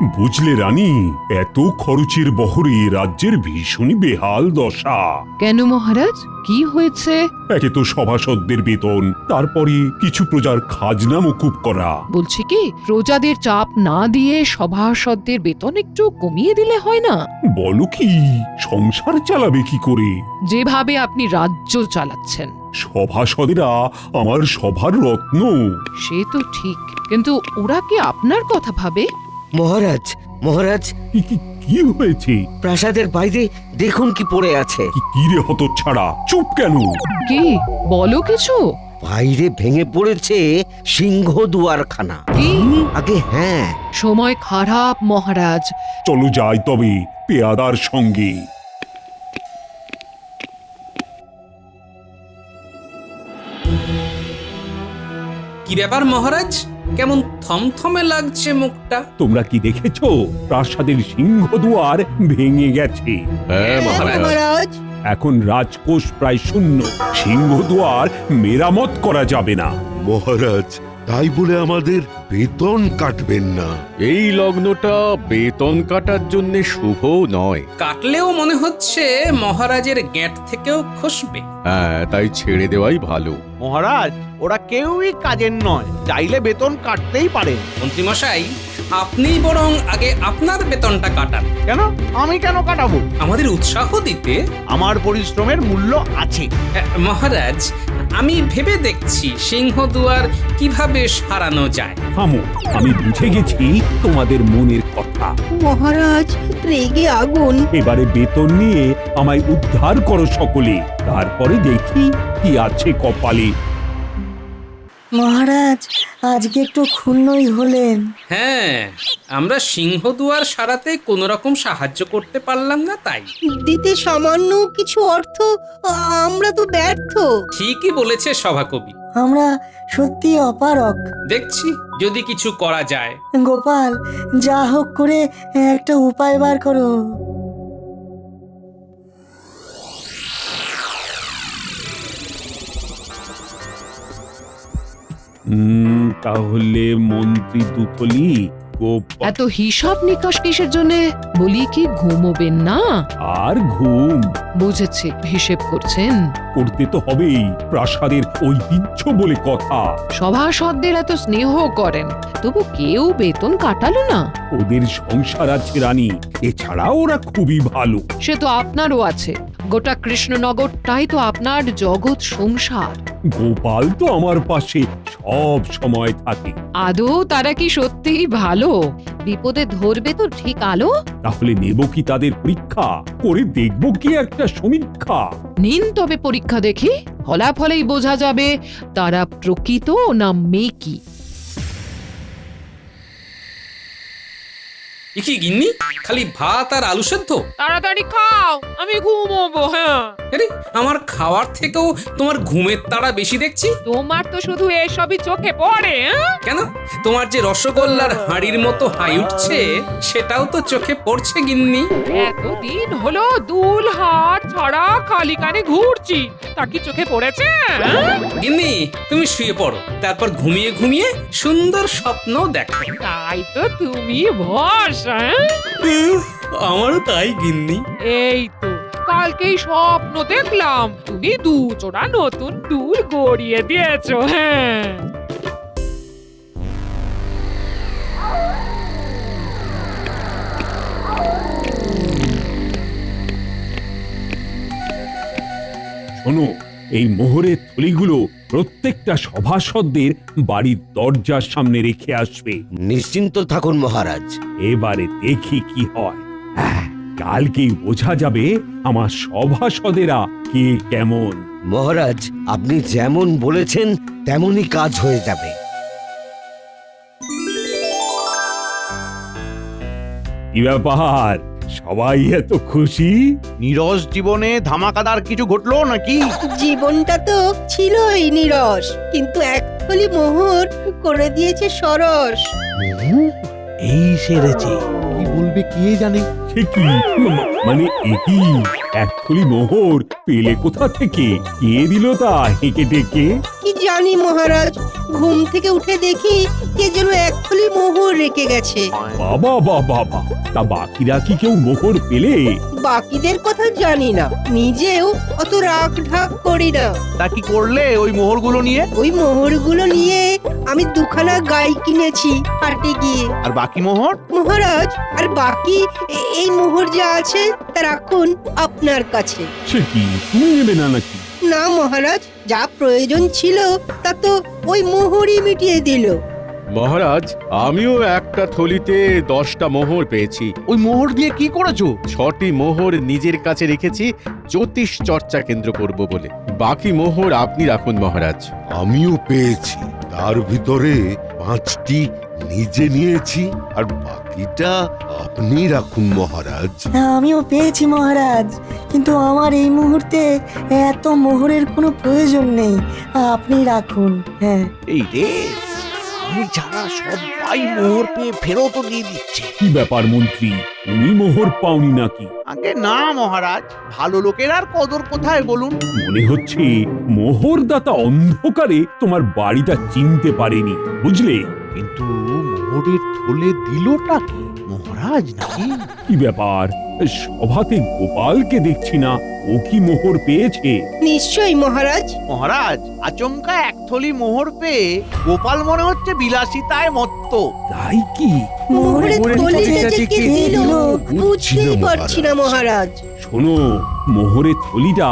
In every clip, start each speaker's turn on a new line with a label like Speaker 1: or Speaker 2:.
Speaker 1: বুঝলে রানী, এত খরচের বহরে রাজ্যের ভীষণই বেহাল দশা।
Speaker 2: কেন মহারাজ, কি হয়েছে?
Speaker 1: একে তো সভাসদদের বেতন, তারপরে কিছু প্রজার খাজনা মকুব করা।
Speaker 2: বলছি কি, প্রজাদের চাপ না দিয়ে সভাসদদের বেতন একটু কমিয়ে দিলে হয় না?
Speaker 1: বলো কি, সংসার চালাবে কি করে?
Speaker 2: যেভাবে আপনি রাজ্য চালাচ্ছেন।
Speaker 1: সভাসদেরা আমার সভার রত্ন।
Speaker 2: সে তো ঠিক, কিন্তু ওরা কি আপনার কথা ভাবে?
Speaker 3: মহারাজ, মহারাজ,
Speaker 1: কি হয়েছে?
Speaker 3: প্রাসাদের বাইরে দেখুন কি পড়ে আছে।
Speaker 1: কি রে হতচ্ছাড়া, চুপ কেন?
Speaker 2: কি বলো কিছু?
Speaker 3: বাইরে ভেঙে পড়েছে সিংহ দুয়ারখানা।
Speaker 2: কি?
Speaker 3: আগে হ্যাঁ।
Speaker 2: সময় খারাপ মহারাজ।
Speaker 1: চলো যাই তবে পেয়াদার সঙ্গে।
Speaker 4: কি ব্যাপার মহারাজ, কেমন থমথমে লাগছে মুখটা?
Speaker 1: তোমরা কি দেখেছো? প্রাসাদের সিংহদুয়ার ভেঙে গেছে।
Speaker 4: হ্যাঁ মহারাজ।
Speaker 1: এখন রাজকোষ প্রায় শূন্য। সিংহদুয়ার মেরামত করা যাবে না।
Speaker 5: মহারাজ, তাই বলে আমাদের বেতন কাটবেন না।
Speaker 6: এই লগ্নটা বেতন কাটার জন্য শুভ নয়।
Speaker 4: কাটলেও মনে হচ্ছে মহারাজের গ্যাঁট থেকেও খসবে।
Speaker 6: হ্যাঁ, তাই ছেড়ে দেওয়াই ভালো।
Speaker 7: মহারাজ, ওরা কেউই কাজের নয়, চাইলে বেতন কাটতেই পারে।
Speaker 4: মন্ত্রীমশাই, আপনিই বরং আগে আপনার বেতনটা কাটান।
Speaker 7: কেন? আমি কেন কাটাবো?
Speaker 4: আমাদের উৎসাহ দিতে।
Speaker 7: আমার পরিশ্রমের মূল্য আছে।
Speaker 4: মহারাজ, আমি ভেবে দেখছি সিংহদুয়ার কিভাবে সারানো যায়।
Speaker 1: থামো, আমি বুঝে গেছি তোমাদের মনের কথা।
Speaker 8: মহারাজ রেগে আগুন।
Speaker 1: এবারে বেতন নিয়ে আমায় উদ্ধার করো সকলে, তারপরে দেখি কি আছে কপালে।
Speaker 8: মহারাজ আজকে একটু ক্ষুণ্ণই হলেন।
Speaker 4: হ্যাঁ, আমরা সিংহদুয়ার সারাতে কোনো রকম সাহায্য করতে পারলাম না, তাই।
Speaker 8: দিতে সামান্য কিছু অর্থ আমরা তো ব্যর্থ।
Speaker 4: ঠিকই বলেছে সভাকবি।
Speaker 8: আমরা সত্যি অপারক।
Speaker 4: দেখছি যদি কিছু করা যায়।
Speaker 8: গোপাল, যা হোক করে একটা উপায় বার করো।
Speaker 1: তাহলে মন্ত্রী দুতলি
Speaker 2: এত হিসাব নিকাশ কিসের জন্য? বলি কি ঘুমোবেন না?
Speaker 1: আর ঘুম
Speaker 2: বুঝেছি, হিসেব করছেন।
Speaker 1: করতে তো হবেই, প্রাসাদের ঐতিহ্য বলে কথা।
Speaker 2: সভাসদদের এত স্নেহ করেন, তবু কেউ বেতন কাটালো না।
Speaker 1: ওদের সংসার আছে রানী, এছাড়া ওরা খুবই ভালো।
Speaker 2: সে তো আপনারও আছে। গোটা কৃষ্ণনগরটাই তো আপনার জগৎ সংসার।
Speaker 1: গোপাল তো আমার পাশে সব সময় থাকে।
Speaker 2: আদৌ তারা কি সত্যিই ভালো? বিপদে ধরবে তো ঠিক আলো।
Speaker 1: তাহলে নেব কি তাদের পরীক্ষা করে, দেখব কি একটা সমীক্ষা?
Speaker 2: নিন তবে পরীক্ষা দেখি, ফলাফলেই বোঝা যাবে তারা প্রকৃত না মেকি।
Speaker 4: কি গিন্নি, খালি ভাত আর আলু সেদ্ধ?
Speaker 2: তাড়াতাড়ি খাও, আমি ঘুমোবো। হ্যাঁ,
Speaker 4: আরে, আমার খাওয়ার থেকেও তোমার ঘুমের তাড়া বেশি দেখছি।
Speaker 2: তোমার তো শুধু এসবই চোখে পড়ে।
Speaker 4: কেন, তোমার যে রসগোল্লার হাঁড়ির মতো হাই উঠছে, সেটাও তো চোখে পড়ছে গিন্নি।
Speaker 2: এতদিন হলো দুল হাত ছাড়া খালি কানে ঘুরছি, তা কি চোখে পড়েছে?
Speaker 4: গিন্নি, তুমি শুয়ে পড়ো, তারপর ঘুমিয়ে ঘুমিয়ে সুন্দর স্বপ্ন দেখো।
Speaker 2: তাই তো তুমি ভরসা।
Speaker 4: আমারও তাই গিন্নি।
Speaker 2: এই তো কালকেই স্বপ্ন দেখলাম তুমি দু জোড়া নতুন দুল গড়িয়ে দিয়েছো। হ্যাঁ,
Speaker 1: শোনো, এই মোহরের থলিগুলো প্রত্যেকটা সভাসদদের বাড়ির দরজার সামনে রেখে আসবে।
Speaker 3: নিশ্চিন্ত থাকুন মহারাজ।
Speaker 1: এবারে দেখি কি হয়। কালকেই বোঝা যাবে আমার সভাসদেরা কে কেমন।
Speaker 3: মহারাজ, আপনি যেমন বলেছেন তেমনই কাজ হয়ে যাবে।
Speaker 1: কি ব্যাপার, সবাই এত খুশি?
Speaker 7: নীরস জীবনে ধামাকাদার কিছু ঘটলো নাকি?
Speaker 8: জীবনটা তো ছিলই নীরস, কিন্তু এক থলি মোহর করে দিয়েছে সরস।
Speaker 7: এই সেরেছে, কি বলবে কে জানে।
Speaker 1: সে কি মানে, একই এক থলি মোহর পেলে কোথা থেকে? কে দিল তা হেঁকে ডেকে?
Speaker 8: কি জানি মহারাজ, ঘুম থেকে উঠে দেখি কে যেন এক থলি মোহর রেখে গেছে।
Speaker 1: বাবা বাবা বাবা, তা বাকিরা কি কেউ মোহর পেলে?
Speaker 8: বাকিদের কথা জানি না, নিজেও অত রাগ ঢাক করি না।
Speaker 7: তা কি করলে ওই মোহরগুলো নিয়ে?
Speaker 8: ওই মোহরগুলো নিয়ে আমি দুখানা গাই কিনেছি হাটে গিয়ে।
Speaker 7: আর বাকি মোহর?
Speaker 8: মহারাজ, আর বাকি এই মোহর যা আছে তা রাখুন আপনার কাছে।
Speaker 1: সে কি, তুমি নেবে না নাকি?
Speaker 8: না মহারাজ, যা প্রয়োজন ছিল তা তো ওই মোহরই মিটিয়ে দিল।
Speaker 6: মহারাজ, আমিও একটা থলিতে 10টা মোহর পেয়েছি।
Speaker 7: ওই মোহর দিয়ে কি করেছো?
Speaker 6: 6টি মোহর নিজের কাছে রেখেছি জ্যোতিষ চর্চা কেন্দ্র করব বলে। বাকি মোহর আপনি রাখুন মহারাজ।
Speaker 5: আমিও পেয়েছি, তার ভিতরে 5টি নিজে নিয়েছি, আর বাকিটা আপনি রাখুন মহারাজ।
Speaker 9: হ্যাঁ, আমিও পেয়েছি মহারাজ, কিন্তু আমার এই মুহূর্তে এত মোহরের কোনো প্রয়োজন নেই, আপনি রাখুন। হ্যাঁ।
Speaker 7: এই রে, আমি ছাড়া সবাই মোহর পেয়ে ফেরতও দিয়ে দিচ্ছে।
Speaker 1: কি ব্যাপার মন্ত্রী, তুমি মোহর পাওনি নাকি?
Speaker 7: আগে না মহারাজ, ভালো লোকের আর কদর কোথায় বলুন?
Speaker 1: মনে হচ্ছে মোহরদাতা অন্ধকারে তোমার বাড়িটা চিনতে পারেনি, বুঝলে?
Speaker 7: কিন্তু মোহরের থলে দিলটা কি মহারাজ নাকি?
Speaker 1: কি ব্যাপার, সভাতে গোপালকে দেখছি না, ও কি মোহর পেয়েছে?
Speaker 8: নিশ্চয়ই মহারাজ।
Speaker 7: মহারাজ, আচমকা এক থলি মোহর পেয়ে গোপাল মনে হচ্ছে বিলাসিতায় মত্ত।
Speaker 1: তাই কি?
Speaker 8: মোহরের থলিটা যে কে দিল বুঝতেই
Speaker 5: বুঝছি না
Speaker 8: পারছি না মহারাজ।
Speaker 1: শোনো, মোহরের থলিটা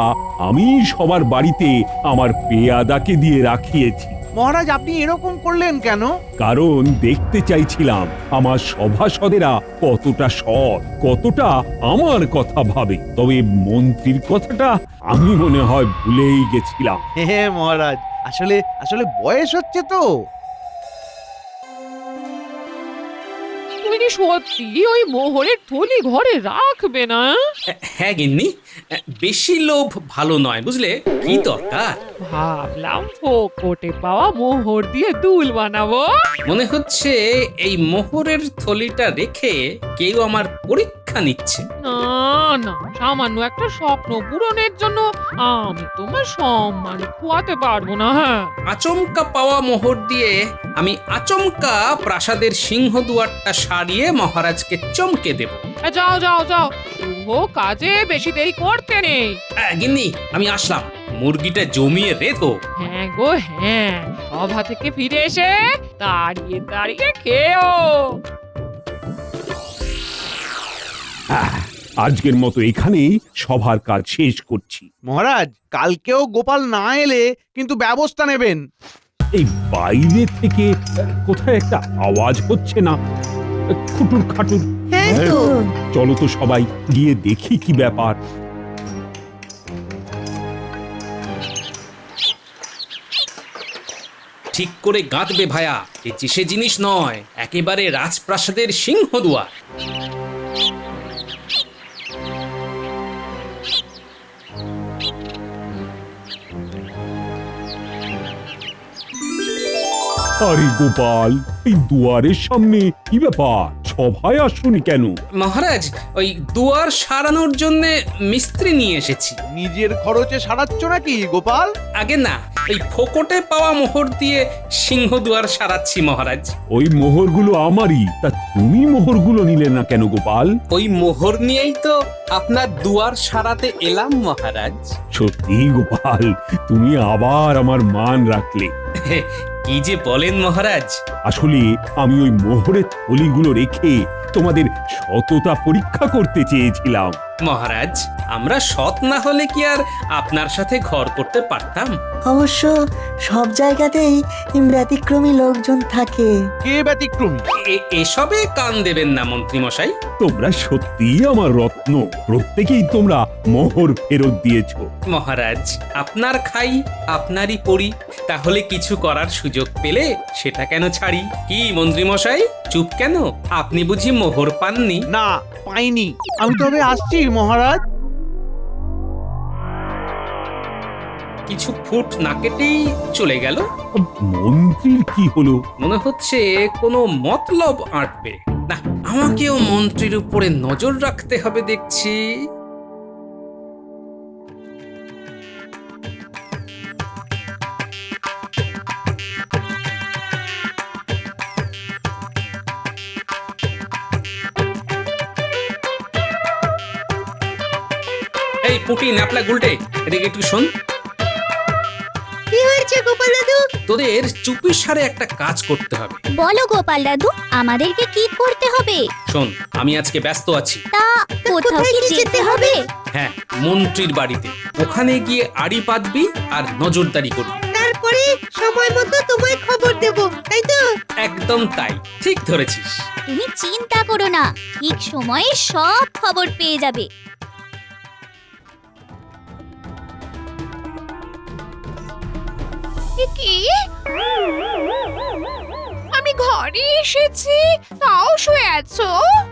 Speaker 1: আমি সবার বাড়িতে আমার পেয়াদাকে দিয়ে রাখিয়েছি,
Speaker 7: মহারাজ, আপনি এরকম করলেন কেন?
Speaker 1: কারণ দেখতে চাইছিলাম আমার সভাসদেরা কতটা সৎ, কতটা আমার কথা ভাবে। তবে মন্ত্রীর কথাটা আমি মনে হয় ভুলেই গেছিলাম।
Speaker 7: হ্যাঁ মহারাজ, আসলে আসলে বয়স হচ্ছে তো।
Speaker 2: তুমি কি সত্যি ওই মোহরের থলি ঘরে রাখবে না?
Speaker 4: হ্যাঁ গিন্নি, বেশি লোভ ভালো নয় বুঝলে, কি দরকার?
Speaker 2: ভাবলাম ফোকটে পাওয়া মোহর দিয়ে দুল বানাবো।
Speaker 4: মনে হচ্ছে এই মোহরের থলিটা রেখে কেউ আমার পরীক্ষা নিচ্ছে।
Speaker 2: না না, সামান্য একটা স্বপ্ন পূরণের জন্য আমি তোমার সম্মান খোয়াতে পারবো না। হ্যাঁ,
Speaker 4: আচমকা পাওয়া মোহর দিয়ে আমি আচমকা প্রাসাদের সিংহদুয়ারটা সারিয়ে মহারাজকে চমকে দেব।
Speaker 2: যাও যাও যাও, শুভ কাজে বেশি দেরি করতে নেই।
Speaker 4: গিন্নি, আমি আসলাম, মুরগিটা জমিয়ে রেধো।
Speaker 2: হ্যাঁ গো হ্যাঁ, সভা থেকে ফিরে এসে দাঁড়িয়ে দাঁড়িয়ে খেও।
Speaker 1: আজকের মতো এখানেই সভার কাজ শেষ করছি।
Speaker 7: মহারাজ, কালকেও গোপাল না এলে কিন্তু ব্যবস্থা নেবেন।
Speaker 1: এই বাইরে থেকে কোথায় একটা আওয়াজ হচ্ছে না, খুটুর খাটুর।
Speaker 8: হ্যাঁ তো,
Speaker 1: চলো তো সবাই গিয়ে দেখি কি ব্যাপার।
Speaker 4: ঠিক করে গাঁথবে ভায়া, এ সে জিনিস নয়, একেবারে রাজপ্রাসাদের সিংহদুয়ার।
Speaker 1: আরে গোপাল, এই দুয়ারের সামনে কি ব্যাপার? সভায় আসুনি কেন?
Speaker 4: মহারাজ, ওই দুয়ার সারানোর জন্য মিস্ত্রি নিয়ে এসেছি।
Speaker 7: নিজের খরচে সারাচ্ছ নাকি গোপাল?
Speaker 4: আগে না, এই ফোকটে পাওয়া মোহর দিয়ে সিংহদুয়ার সারাচ্ছি মহারাজ।
Speaker 1: ওই মোহরগুলো আমারই, তা তুমি মোহরগুলো নিলে না কেন গোপাল?
Speaker 4: ওই মোহর নিয়েই তো আপনার দুয়ার সারাতে এলাম মহারাজ।
Speaker 1: সত্যি গোপাল, তুমি আবার আমার মান রাখলে।
Speaker 4: কি যে বলেন মহারাজ।
Speaker 1: আসলে আমি ওই মোহরের থলিগুলো রেখে তোমাদের সততা পরীক্ষা করতে চেয়েছিলাম।
Speaker 4: মহারাজ, আমরা সৎ না হলে কি আর আপনার সাথে ঘর করতে পারতাম?
Speaker 9: অবশ্য সব জায়গাতেই ব্যতিক্রমী লোকজন থাকে।
Speaker 7: কে ব্যতিক্রমী?
Speaker 4: এসবে কান দেবেন না মন্ত্রী মশাই।
Speaker 1: তোমরা সত্যিই আমার রত্ন, প্রত্যেকেই তোমরা মোহর ফেরত দিয়েছো।
Speaker 4: মহারাজ, আপনার খাই আপনারই পড়ি, তাহলে কিছু করার সুযোগ পেলে সেটা কেন ছাড়ি? কি মন্ত্রী মশাই, চুপ কেন? আপনি বুঝি মোহর পাননি?
Speaker 7: না, পাইনি। আমি তবে আসছি মহারাজ।
Speaker 4: কিছু ফুট না কেটেই চলে গেল।
Speaker 1: মন্ত্রীর কি হলো?
Speaker 4: মনে হচ্ছে কোনো মতলব আঁটবে। না, আমাকেও মন্ত্রীর উপরে নজর রাখতে হবে দেখছি। পুঁটি ন্যাপলা গুলটে, এদিকে একটু শোন।
Speaker 8: কি হয়েছে গোপাল দাদু?
Speaker 4: তোদের চুপির সারে একটা কাজ করতে হবে।
Speaker 10: বলো গোপাল দাদু, আমাদেরকে কি করতে হবে?
Speaker 4: শোন, আমি আজকে ব্যস্ত আছি।
Speaker 10: তা কোথাও কি যেতে হবে?
Speaker 4: হ্যাঁ, মন্ত্রীর বাড়িতে। ওখানে গিয়ে আড়ি পাতবি আর নজরদারি করবি।
Speaker 8: তারপরে সময় মতো তোমায় খবর দেব, তাই তো?
Speaker 4: একদম তাই, ঠিক ধরেছিস।
Speaker 10: তুমি চিন্তা করো না, ঠিক সময়ে সব খবর পেয়ে যাবে।
Speaker 2: কি? আমি ঘরে এসেছি, তাও শুয়ে আছো?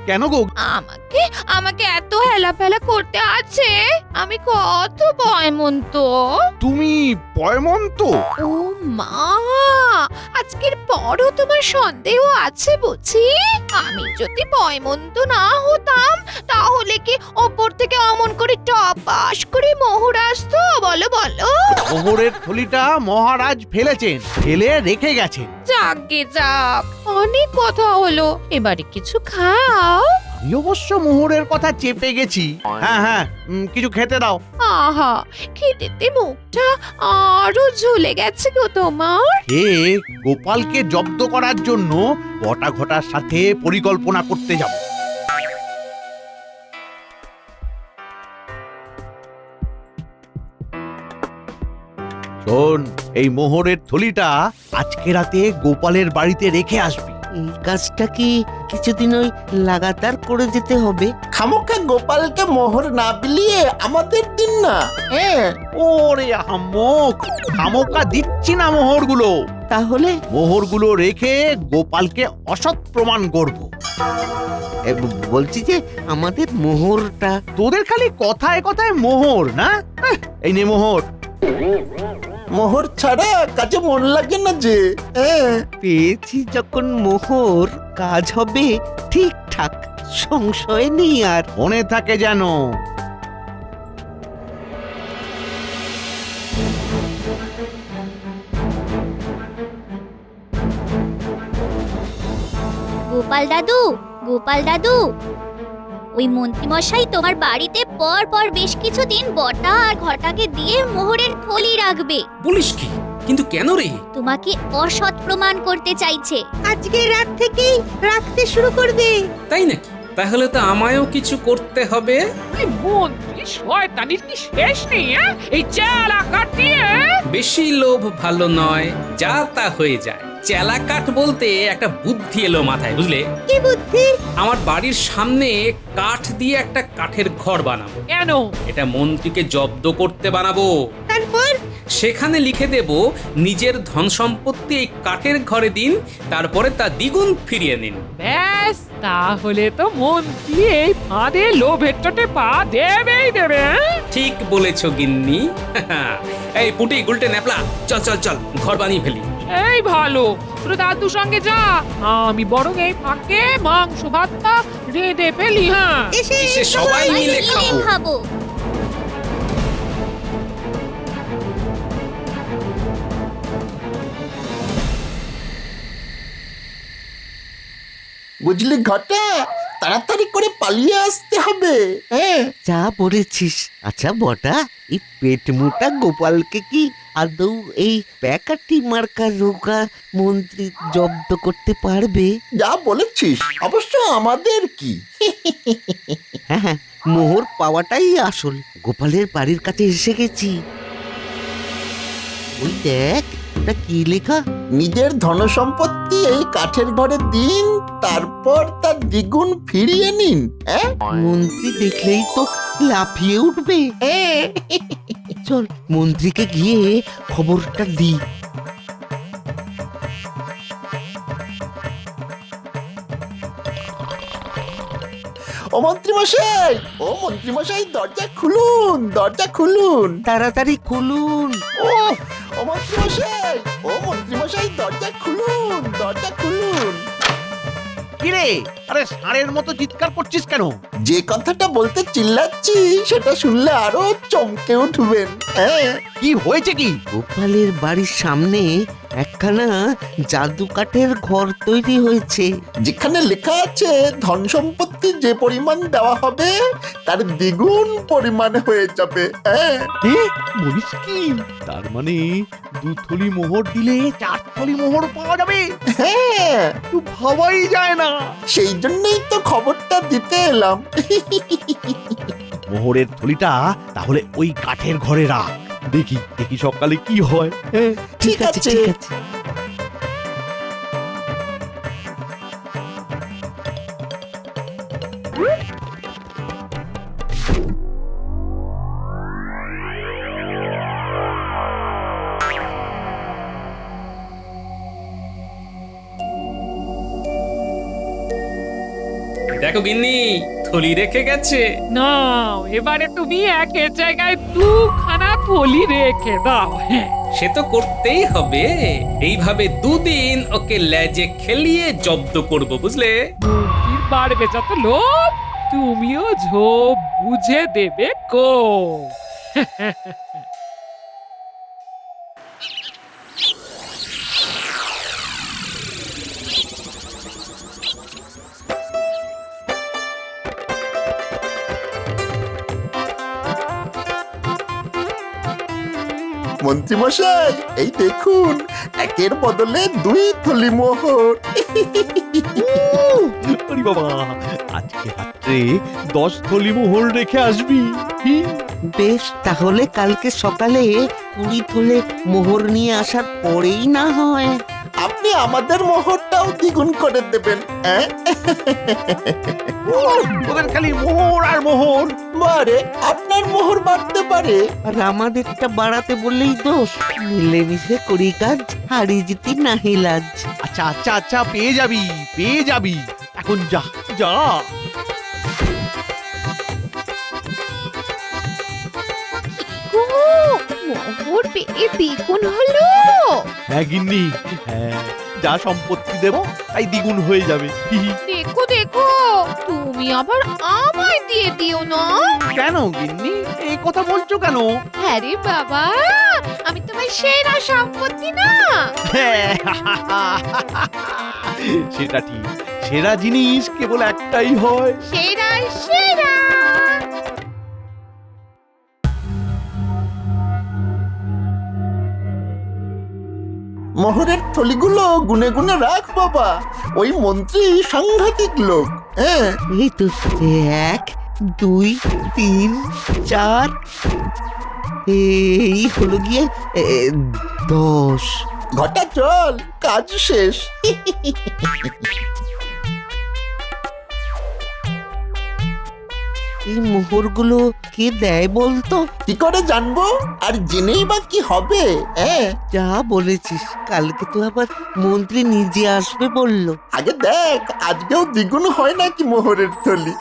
Speaker 7: কেন গো?
Speaker 2: আমাকে আমাকে এত হেলাফেলা করতে আছে? আমি কত পয়মন্ত।
Speaker 7: তুমি পয়মন্ত?
Speaker 2: ও মা, আজকের পরও তোমার সন্দেহ আছে বুঝি? আমি যদি পয়মন্ত না হতাম তাহলে কি ওপর থেকে অমন করে টপাস করে মোহর আসতো? বলো বলো।
Speaker 7: মোহরের থলিটা মহারাজ ফেলেছেন, ফেলে রেখে গেছেন।
Speaker 2: যাকে যাক, অনেক কথা হলো, এবারে কিছু খাও।
Speaker 7: আমি অবশ্য মোহরের কথা চেপে গেছি। হ্যাঁ হ্যাঁ, কিছু খেতে দাও।
Speaker 2: আহা, খেতেতে মুখটা আরো ঝুলে গেছে গো তোমার।
Speaker 7: এ গোপালকে জব্দ করার জন্য বটা ঘটার সাথে পরিকল্পনা করতে যাব। শোন, এই মোহরের থলিটা আজকে রাতে গোপালের বাড়িতে রেখে আসবি।
Speaker 3: এই কাজটা কি কিছুদিন ওই লাগাতার করে যেতে হবে?
Speaker 11: খামোখা গোপালকে মোহর না বিলিয়ে আমাদের দিন না। হ্যাঁ,
Speaker 7: ওরে আহম্মক, খামোকা দিচ্ছি না মোহরগুলো।
Speaker 3: তাহলে
Speaker 7: মোহরগুলো রেখে গোপালকে অসৎ প্রমাণ করব।
Speaker 3: বলছি যে আমাদের মোহরটা।
Speaker 7: তোদের খালি কথায় কথায় মোহর না? এই নে মোহর।
Speaker 11: মোহর ছাড়া কাজে মন লাগে না যে। হ্যাঁ,
Speaker 3: পেয়েছি যখন মোহর, কাজ হবে ঠিকঠাক, সংশয় নেই আর।
Speaker 7: মনে থাকে যেন।
Speaker 10: গোপাল দাদু, গোপাল দাদু, ওই মন্ত্রীমশাই তোমার বাড়িতে পর পর বেশ কিছুদিন বটা আর ঘটাকে দিয়ে মোহরের থলি রাখবে।
Speaker 4: বলিস কি? কিন্তু কেন রে?
Speaker 10: তোমাকে অসৎ প্রমাণ করতে চাইছে।
Speaker 8: আজকে রাত থেকেই রাখতে শুরু করবে।
Speaker 4: তাই নাকি? তাহলে তো আমায়ও কিছু করতে হবে।
Speaker 2: এই মন্ত্রী শয়তানির কি শেষ নেই? এই চেলা কাটিয়ে
Speaker 4: বেশি লোভ ভালো নয়, যা তা হয়ে যায়। চেলা কাঠ বলতে একটা বুদ্ধি এলো মাথায়, বুঝলে?
Speaker 8: কি বুদ্ধি?
Speaker 4: আমার বাড়ির সামনে কাঠ দিয়ে একটা কাঠের ঘর বানাবো।
Speaker 2: কেন?
Speaker 4: এটা মন্ত্রীকে জব্দ করতে বানাবো।
Speaker 8: তারপর
Speaker 4: সেখানে লিখে দেব, নিজের ধন সম্পত্তি এই কাঠের ঘরে দিন, তারপরে তা দ্বিগুণ ফিরিয়ে নিন।
Speaker 2: ব্যাস, তাহলে তো মন্ত্রী এই ফাঁদে লোভের চোটে পা দেবেই দেবে।
Speaker 4: ঠিক বলেছ গিন্নি। এই পুটি গুলটে ন্যাপলা, চল চল চল, ঘর বানিয়ে ফেলি।
Speaker 2: এই ভালো, তোর দাদুর সঙ্গে যা, আমি বরং এই ফাঁকে মাংস ভাতটা রেঁধে ফেলি। হ্যাঁ,
Speaker 4: এসে সবাই মিলে খাবো।
Speaker 10: খাবো।
Speaker 11: বুঝলি ঘটা, তাড়াতাড়ি করে পালিয়ে আসতে হবে। হ্যাঁ,
Speaker 3: যা বলেছিস। আচ্ছা বটা, এই পেট মোটা গোপালকে কি আদৌ এই প্যাকাটি মার্কা রোগা মন্ত্রী জব্দ করতে পারবে?
Speaker 11: যা বলেছিস, অবশ্য আমাদের কি।
Speaker 3: হ্যাঁ হ্যাঁ, মোহর পাওয়াটাই আসল। গোপালের বাড়ির কাছে এসে গেছি। ওই দেখ, ওটা কি লেখা?
Speaker 11: নিজের ধনসম্পত্তি এই কাঠের ঘরে দিন, তারপর তার দ্বিগুণ ফিরিয়ে নিন। হ্যাঁ,
Speaker 3: মন্ত্রী দেখলেই তো লাফিয়ে উঠবে। চল মন্ত্রীকে গিয়ে খবরটা দিই।
Speaker 11: ও মন্ত্রীমশাই, ও মন্ত্রীমশাই, দরজা খুলুন, দরজা খুলুন।
Speaker 3: তাড়াতাড়ি খুলুন।
Speaker 11: ও মন্ত্রীমশাই, ও মন্ত্রীমশাই, দরজা খুলুন, দরজা খুলুন।
Speaker 7: কিরে, আরে ষাঁড়ের মতো চিৎকার করছিস কেন?
Speaker 11: যে কথাটা বলতে চিল্লাচ্ছি সেটা শুনলে আরো চমকে উঠবেন। হ্যাঁ,
Speaker 7: কি হয়েছে কি?
Speaker 3: গোপালের বাড়ির সামনে একখানা জাদু কাঠের ঘর তৈরি হয়েছে।
Speaker 11: যেখানে লেখা আছে ধন সম্পত্তি সম্পত্তি যে পরিমাণ দেওয়া হবে তার দ্বিগুণ পরিমাণে হয়ে যাবে। হ্যাঁ,
Speaker 7: বলিস কি? তার মানে 2 থলি মোহর দিলে 4 থলি মোহর পাওয়া যাবে?
Speaker 11: হ্যাঁ,
Speaker 7: তো ভাবাই যায় না।
Speaker 11: সেই জন্যই তো খবরটা দিতে এলাম।
Speaker 7: মোহরের থলিটা তাহলে ওই কাঠের ঘরে রাখ, দেখি দেখি সকালে কি হয়।
Speaker 11: ঠিক আছে।
Speaker 3: ঠিক আছে।
Speaker 4: দেখো গিন্নি, থলি রেখে গেছে।
Speaker 12: না, এবারে তুমি একের জায়গায় 2খানা থলি রেখে দাও। হ্যাঁ,
Speaker 4: সে তো করতেই হবে। এইভাবে 2 দিন ওকে লেজে খেলিয়ে জব্দ করব, বুঝলে?
Speaker 12: মুরগির বাড়বে যত লোভ, তুমিও ঝোপ বুঝে দেবে কো।
Speaker 11: মন্ত্রীমশাই, এই দেখুন, একের বদলে 2 থলি মোহর।
Speaker 7: আরে বাবা, আজকে রাত্রে 10 থলি মোহর রেখে আসবি।
Speaker 3: বেশ, তাহলে কালকে সকালে 20 থলে মোহর নিয়ে আসার পরেই না হয়।
Speaker 11: আপনি আমাদের মোহরটাও দ্বিগুণ করে দেবেন। হ্যাঁ,
Speaker 7: তোদের খালি মোহর আর মোহর।
Speaker 11: বারে আপনার মোহর বাড়তে পারে।
Speaker 3: আর আমাদেরটা বাড়াতে বললেই দোষ। মিলেমিশে করি কাজ, হারি জিতি নাহি লাজ।
Speaker 7: আচ্ছা আচ্ছা আচ্ছা, পেয়ে যাবি পেয়ে যাবি। এখন যা যা।
Speaker 2: গো, মোহর পেয়ে দ্বিগুণ হলো।
Speaker 7: হ্যাঁ গিন্নি, হ্যাঁ, যা সম্পত্তি দেবো তাই দ্বিগুণ হয়ে যাবে।
Speaker 2: দেখো দেখো, তুমি আবার আমায় দিয়ে দিও না।
Speaker 7: কেন গিন্নি, এই কথা বলছো কেন?
Speaker 2: আরে বাবা, আমি তোমার সেরা সম্পত্তি না।
Speaker 7: সেটা ঠিক, সেরা জিনিস কেবল একটাই হয়।
Speaker 2: সেরা সেরা।
Speaker 11: মোহরের থলিগুলো গুনে গুনে রাখ বাবা, ওই মন্ত্রী সাংঘাতিক লোক। হ্যাঁ,
Speaker 3: এই তো 1, 2, 3, 4, এই হলো গিয়ে 10।
Speaker 11: ঘটা চল, কাজ শেষ।
Speaker 3: এই মোহরগুলো কে দেয় বলতো?
Speaker 11: কি করে জানবো? আর জেনেই বা কি হবে? হ্যাঁ,
Speaker 3: যা বলেছিস, কালকে তো আবার মন্ত্রী নিজে আসবে বলল।
Speaker 11: আগে দেখ আজকেও দ্বিগুণ হয় নাকি মোহরের থলি।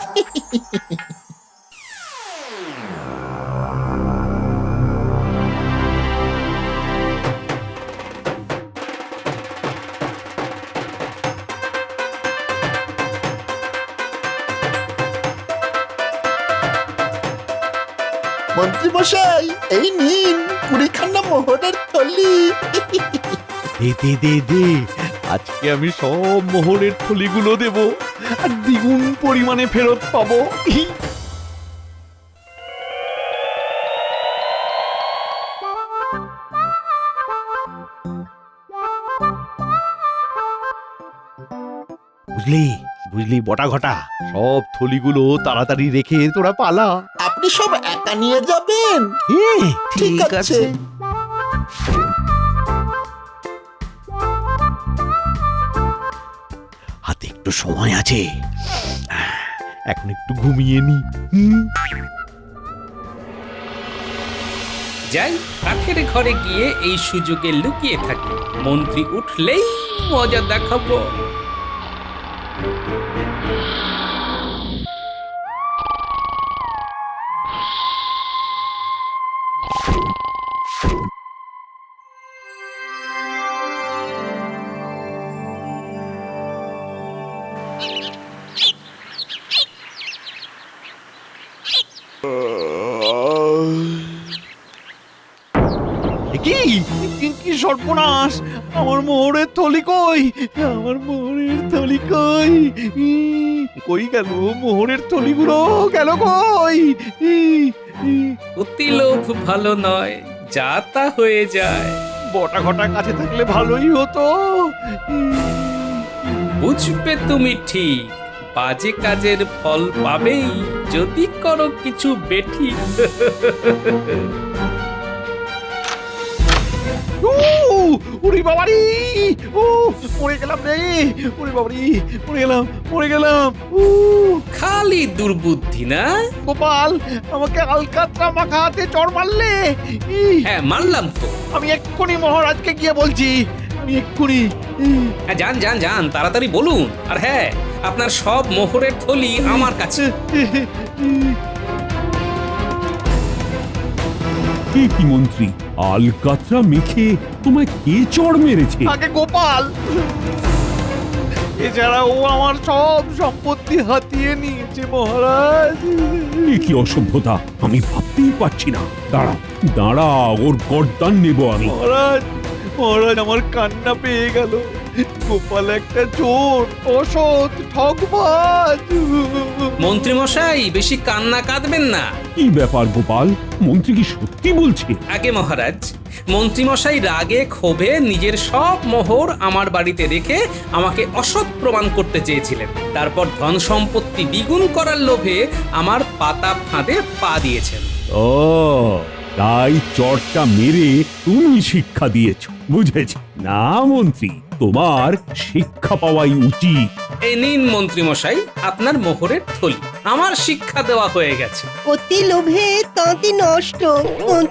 Speaker 11: মন্ত্রী মশাই, এই নিন 20খানা মোহরের থলি।
Speaker 7: দে দে দে দে, আজকে আমি সব মোহরের থলিগুলো দেব আর দ্বিগুণ পরিমাণে ফেরত পাবো। বুঝলি বুঝলি বটা ঘটা, সব থলিগুলো তাড়াতাড়ি রেখে তোরা পালা।
Speaker 11: আপনি সব একা নিয়ে যাবেন? ঠিক আছে।
Speaker 7: হাতে একটু সময় আছে, এখন একটু ঘুমিয়ে নি।
Speaker 4: যাই কাঠের ঘরে গিয়ে এই সুযোগে লুকিয়ে থাকি, মন্ত্রী উঠলেই মজা দেখাবো।
Speaker 7: কি কি সর্বনাশ, আমার মোহরের থলি কই? আমার মোহরের থলি কই? কই গেল মোহরের থলিগুলো? গেল কই?
Speaker 4: অতি লোভ ভালো নয়, যা তা হয়ে যায়।
Speaker 7: বটা ঘটা কাছে থাকলে ভালোই হতো।
Speaker 4: বুঝবে তুমি ঠিক, বাজে কাজের ফল পাবেই যদি করো কিছু বেঠিক।
Speaker 7: উড়ি বাবারি! ও পড়ে গেলাম রে! উড়ি বাবারি! পড়ে গেলাম!
Speaker 4: খালি দুর্বুদ্ধি না?
Speaker 7: গোপাল, আমাকে আলকাতরা মাখা হাতে চড় মারলে!
Speaker 4: হ্যাঁ, মারলাম তো।
Speaker 7: আমি এক্ষুনি মহারাজকে গিয়ে বলছি, আমি এক্ষুনি।
Speaker 4: হ্যাঁ, যান তাড়াতাড়ি বলুন। আর হ্যাঁ, আপনার সব মোহরের থলি আমার কাছে।
Speaker 1: কি মন্ত্রী, আলকাতরা মেখে তোমায় কে চড় মেরেছে?
Speaker 7: আগে গোপাল, এছাড়া ও আমার সব সম্পত্তি হাতিয়ে নিয়েছে মহারাজ।
Speaker 1: কি অসভ্যতা, আমি ভাবতেই পারছি না। দাঁড়া, ওর গর্দান নেব আমি।
Speaker 7: মহারাজ আমার কান্না পেয়ে গেল। গোপাল একটা চোর, অসৎ, ঠকবাজ।
Speaker 4: মন্ত্রী মশাই, বেশি কান্না কাঁদবেন না।
Speaker 1: কি ব্যাপার গোপাল, মন্ত্রী কি সত্যি বলছে?
Speaker 4: আগে মহারাজ, মন্ত্রী মশাই রাগে ক্ষোভে নিজের সব মোহর আমার বাড়িতে রেখে আমাকে অসৎ প্রমাণ করতে চেয়েছিলেন। তারপর ধন সম্পত্তি দ্বিগুণ করার লোভে আমার পাতা ফাঁদে পা দিয়েছেন।
Speaker 1: ও, তাই চড়টা মেরে তুমি শিক্ষা দিয়েছ, বুঝেছি। না মন্ত্রী, তোমার শিক্ষা পাওয়াই উচিত।
Speaker 4: এই নিন মন্ত্রী মশাই, আপনার মোহরের থলি। আমার শিক্ষা দেওয়া হয়ে গেছে।
Speaker 8: অতি লোভে তাঁতি নষ্ট।